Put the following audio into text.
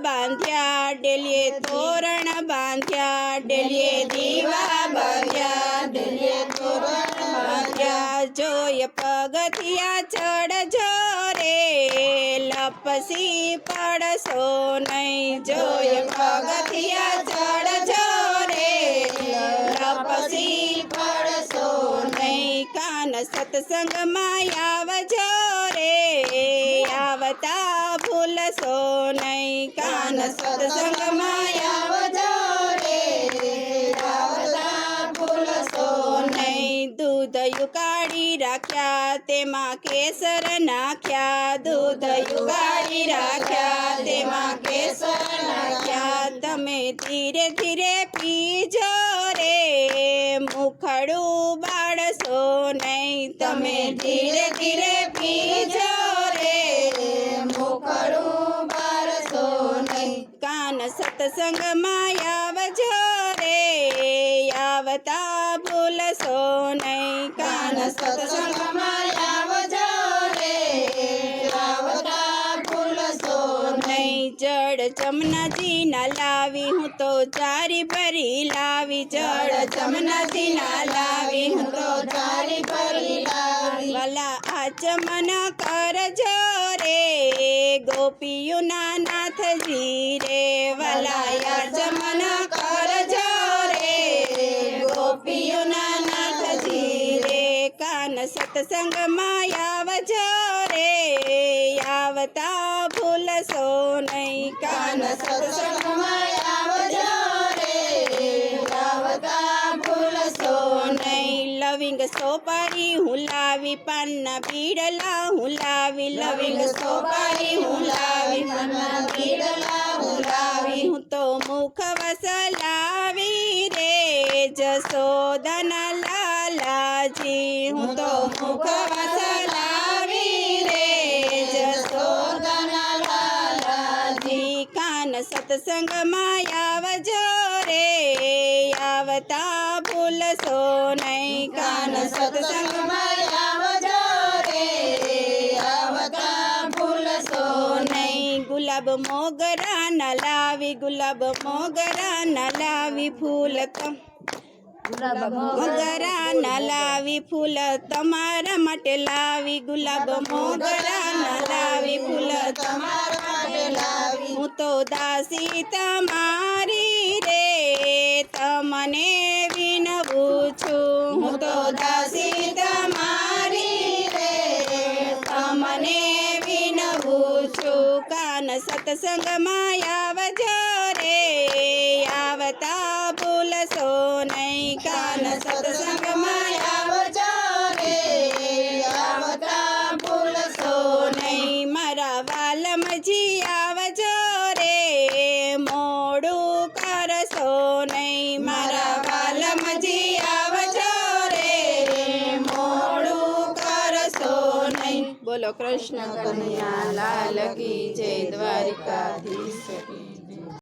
બાંધ્યા, ડેલીએ તોરણ બાંધ્યા, ડેલીએ દીવા બાંધ્યા, ડેલીએ તોરણ બાંધ્યા. જોય પગથિયા ચડજો રે, લપસી પડશો નહીં. જોય પગથિયા ચડજો રે, લપસી પડશો નહીં. કાન સત્સંગમાં આવજો રે, આવતા ભૂલશો નહીં. કાન સત્સંગમાં આવજો રે, આવતા ભૂલશો નહીં. દૂધ યુકાળી રાખ્યા, તેમાં કેસર નાખ્યા, દૂધ યુકાળી રાખ્યા, તેમાં કેસર નાખ્યા. તમે ધીરે ધીરે પીજો રે, મુખડું બાળશો નહીં. તમે ધીરે ધીરે પીજો રે, મુખડું બાળશો નહીં. કાન સત્સંગમાં આવજો રે, આવતા ભૂલશો નહીં. કાન સત્સંગમાં આવજો રે, આવતા ભૂલશો નહીં. જળ જમનાજી ના લાવી, હું તો ચારી ભરી લાવી. જળ જમનાજી ના લાવી, હું તો ચારી ભરી લાવી. વાલા આચમન કરજો રે, ગોપીઓના નાથજી રે. વાલા આચમન કરજો રે, ગોપીઓના નાથજી રે. કાન સત્સંગમાં આવજો રે, આવતા ભૂલશો નહીં. કાન સત્સંગમાં આવજો રે, આવતા ભૂલશો નહીં. લવિંગ સોપારી હું લાવી, પાનના બીડલા હું લાવી. લવિંગ સોપારી હું લાવી, પાનના બીડલા હું લાવી. હું તો મુખવાસ લાવી રે, જશોદાના લાલાજી. હું તો મુખવાસ લાવી રે, જશોદાના લાલાજી. કાન સત્સંગમાં આવજો રે, આવતા ભૂલશો નહીં. કાન સત્સંગમાં આવજો રે, આવતા ભૂલશો નહીં. ગુલાબ મોગરા ના લાવી, ગુલાબ મોગરા ના લાવી. ફૂલ મોગરા ના લાવી, ફૂલ તમારા માટે લાવી. ગુલાબ મોગરા ના લાવી, ફૂલ તમારા માટે લાવી. હું તો દાસી તમારી રે, તમને વિનવું છું. હું તો દાસી તમારી રે, તમને વિનવું છું. કાન સત્સંગમાં આવજો રે, આવતા ભૂલશો નહીં. કાન સત્સંગમાં આવજો રે, આવતા ભૂલશો નહીં. મારા વાલમજી આવજો રે, મોડું કરશો નહીં. મારા વાલમજી આવજો રે, મોડું કરશો નહીં. બોલો કૃષ્ણ કનૈયા લાલ કી જય, દ્વારિકાધીશ કી.